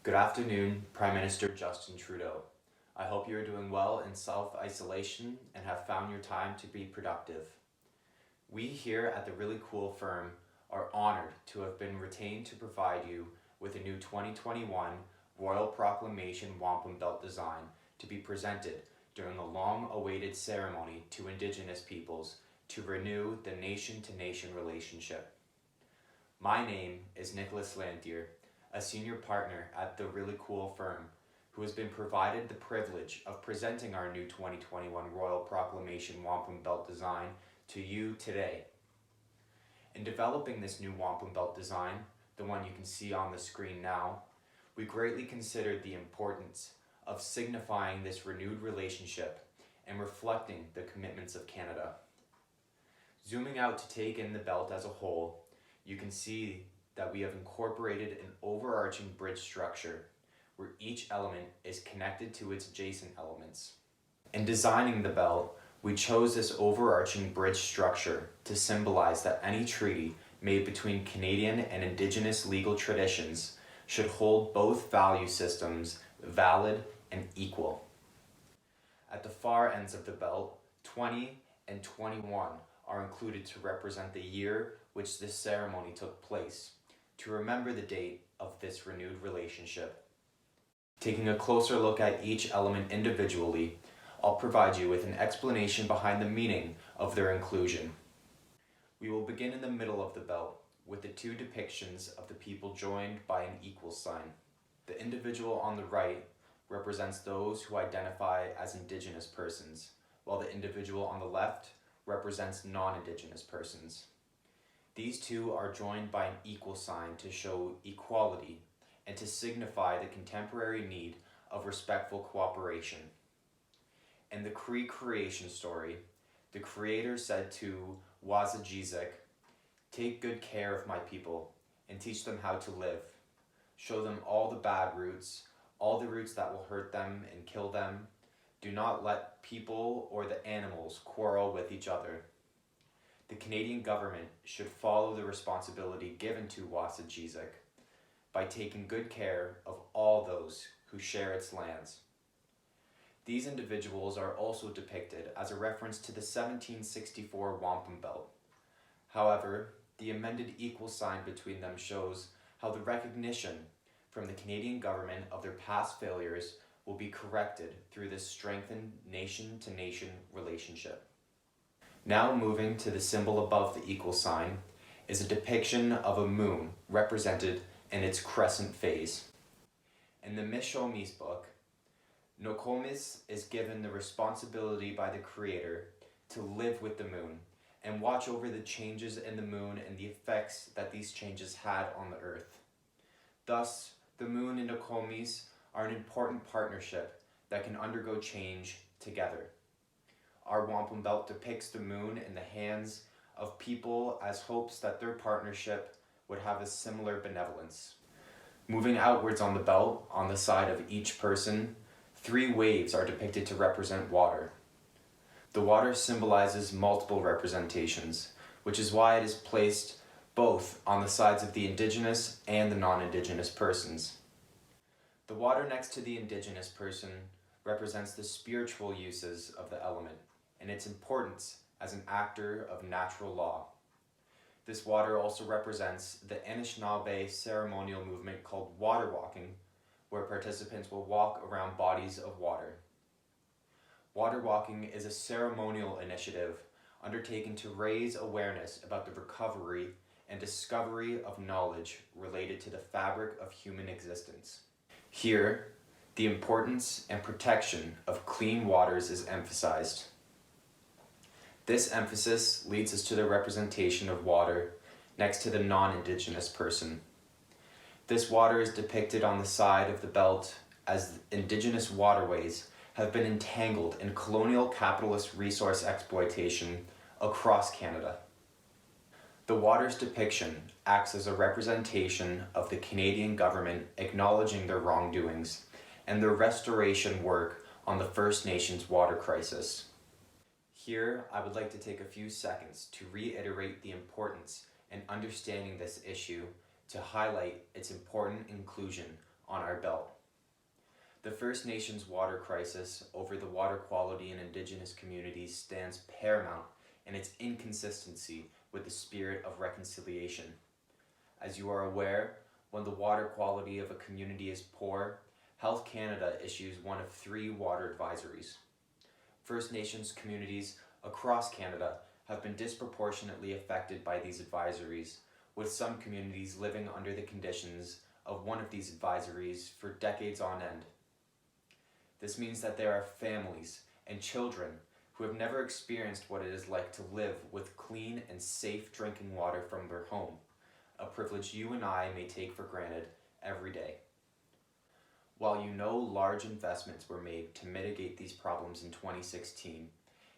Good afternoon, Prime Minister Justin Trudeau. I hope you are doing well in self-isolation and have found your time to be productive. We here at the Really Cool firm are honored to have been retained to provide you with a new 2021 Royal Proclamation Wampum Belt design to be presented during a long-awaited ceremony to Indigenous peoples to renew the nation-to-nation relationship. My name is Nicholas Lantier, a senior partner at the Really Cool firm, who has been provided the privilege of presenting our new 2021 Royal Proclamation Wampum Belt design to you today. In developing this new wampum belt design, the one you can see on the screen now, we greatly considered the importance of signifying this renewed relationship and reflecting the commitments of Canada. Zooming out to take in the belt as a whole, you can see that we have incorporated an overarching bridge structure where each element is connected to its adjacent elements. In designing the belt, we chose this overarching bridge structure to symbolize that any treaty made between Canadian and Indigenous legal traditions should hold both value systems valid and equal. At the far ends of the belt, 20 and 21 are included to represent the year which this ceremony took place, to remember the date of this renewed relationship. Taking a closer look at each element individually, I'll provide you with an explanation behind the meaning of their inclusion. We will begin in the middle of the belt with the two depictions of the people joined by an equal sign. The individual on the right represents those who identify as Indigenous persons, while the individual on the left represents non-Indigenous persons. These two are joined by an equal sign to show equality and to signify the contemporary need of respectful cooperation. In the Cree creation story, the creator said to Wazajizik, "Take good care of my people and teach them how to live. Show them all the bad roots, all the roots that will hurt them and kill them. Do not let people or the animals quarrel with each other." The Canadian government should follow the responsibility given to Wasajizik by taking good care of all those who share its lands. These individuals are also depicted as a reference to the 1764 wampum belt. However, the amended equal sign between them shows how the recognition from the Canadian government of their past failures will be corrected through this strengthened nation-to-nation relationship. Now moving to the symbol above the equal sign is a depiction of a moon represented in its crescent phase. In the Mishomis book, Nokomis is given the responsibility by the creator to live with the moon and watch over the changes in the moon and the effects that these changes had on the earth. Thus, the moon and Nokomis are an important partnership that can undergo change together. Our wampum belt depicts the moon in the hands of people as hopes that their partnership would have a similar benevolence. Moving outwards on the belt, on the side of each person, 3 waves are depicted to represent water. The water symbolizes multiple representations, which is why it is placed both on the sides of the Indigenous and the non-Indigenous persons. The water next to the Indigenous person represents the spiritual uses of the element and its importance as an actor of natural law. This water also represents the Anishinaabe ceremonial movement called water walking, where participants will walk around bodies of water. Water walking is a ceremonial initiative undertaken to raise awareness about the recovery and discovery of knowledge related to the fabric of human existence. Here, the importance and protection of clean waters is emphasized. This emphasis leads us to the representation of water next to the non-Indigenous person. This water is depicted on the side of the belt as Indigenous waterways have been entangled in colonial capitalist resource exploitation across Canada. The water's depiction acts as a representation of the Canadian government acknowledging their wrongdoings and their restoration work on the First Nations water crisis. Here, I would like to take a few seconds to reiterate the importance in understanding this issue to highlight its important inclusion on our belt. The First Nations water crisis over the water quality in Indigenous communities stands paramount in its inconsistency with the spirit of reconciliation. As you are aware, when the water quality of a community is poor, Health Canada issues one of 3 water advisories. First Nations communities across Canada have been disproportionately affected by these advisories, with some communities living under the conditions of one of these advisories for decades on end. This means that there are families and children who have never experienced what it is like to live with clean and safe drinking water from their home, a privilege you and I may take for granted every day. While you know large investments were made to mitigate these problems in 2016,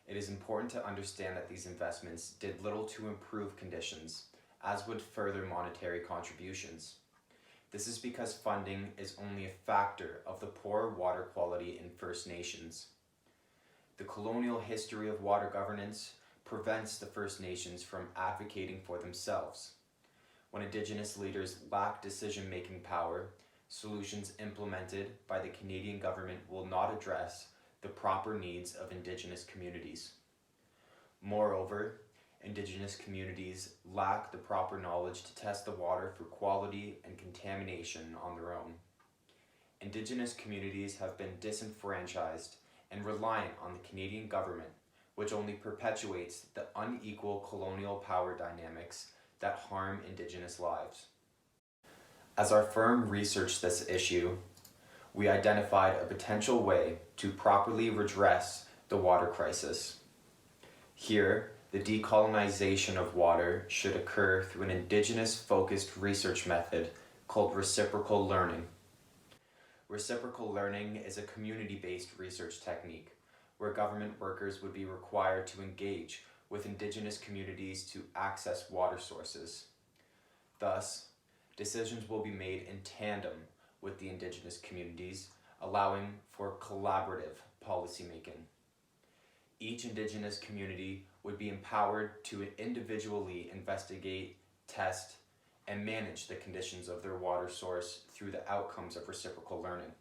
it is important to understand that these investments did little to improve conditions, as would further monetary contributions. This is because funding is only a factor of the poor water quality in First Nations. The colonial history of water governance prevents the First Nations from advocating for themselves. When Indigenous leaders lack decision-making power, solutions implemented by the Canadian government will not address the proper needs of Indigenous communities. Moreover, Indigenous communities lack the proper knowledge to test the water for quality and contamination on their own. Indigenous communities have been disenfranchised and reliant on the Canadian government, which only perpetuates the unequal colonial power dynamics that harm Indigenous lives. As our firm researched this issue, we identified a potential way to properly redress the water crisis. Here, the decolonization of water should occur through an Indigenous-focused research method called reciprocal learning. Reciprocal learning is a community-based research technique where government workers would be required to engage with Indigenous communities to access water sources. Thus, decisions will be made in tandem with the Indigenous communities, allowing for collaborative policymaking. Each Indigenous community would be empowered to individually investigate, test, and manage the conditions of their water source through the outcomes of reciprocal learning.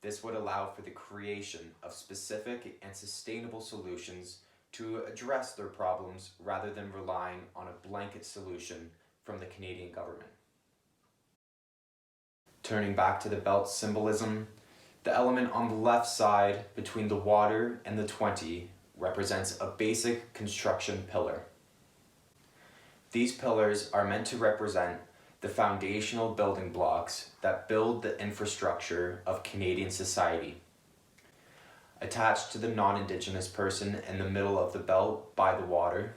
This would allow for the creation of specific and sustainable solutions to address their problems rather than relying on a blanket solution from the Canadian government. Turning back to the belt symbolism, the element on the left side between the water and the 20 represents a basic construction pillar. These pillars are meant to represent the foundational building blocks that build the infrastructure of Canadian society. Attached to the non-Indigenous person in the middle of the belt by the water,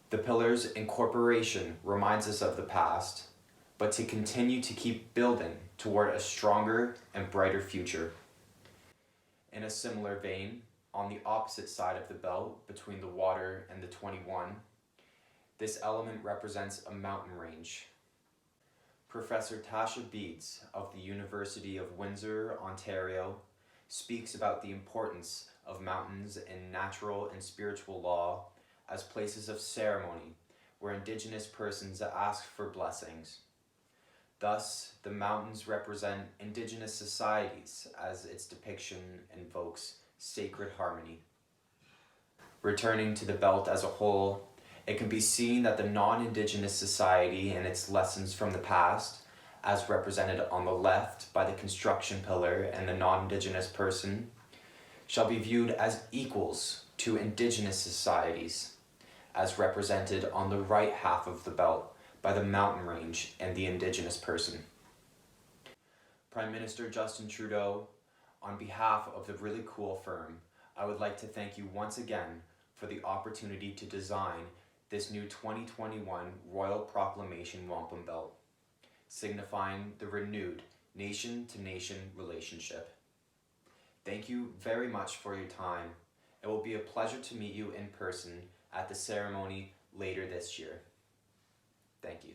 the pillar's incorporation reminds us of the past, but to continue to keep building toward a stronger and brighter future. In a similar vein, on the opposite side of the belt, between the water and the 21, this element represents a mountain range. Professor Tasha Beeds of the University of Windsor, Ontario, speaks about the importance of mountains in natural and spiritual law as places of ceremony where Indigenous persons ask for blessings. Thus, the mountains represent Indigenous societies as its depiction invokes sacred harmony. Returning to the belt as a whole, it can be seen that the non-Indigenous society and its lessons from the past, as represented on the left by the construction pillar and the non-Indigenous person, shall be viewed as equals to Indigenous societies, as represented on the right half of the belt by the mountain range and the Indigenous person. Prime Minister Justin Trudeau, on behalf of the Really Cool firm, I would like to thank you once again for the opportunity to design this new 2021 Royal Proclamation Wampum Belt, signifying the renewed nation-to-nation relationship. Thank you very much for your time. It will be a pleasure to meet you in person at the ceremony later this year. Thank you.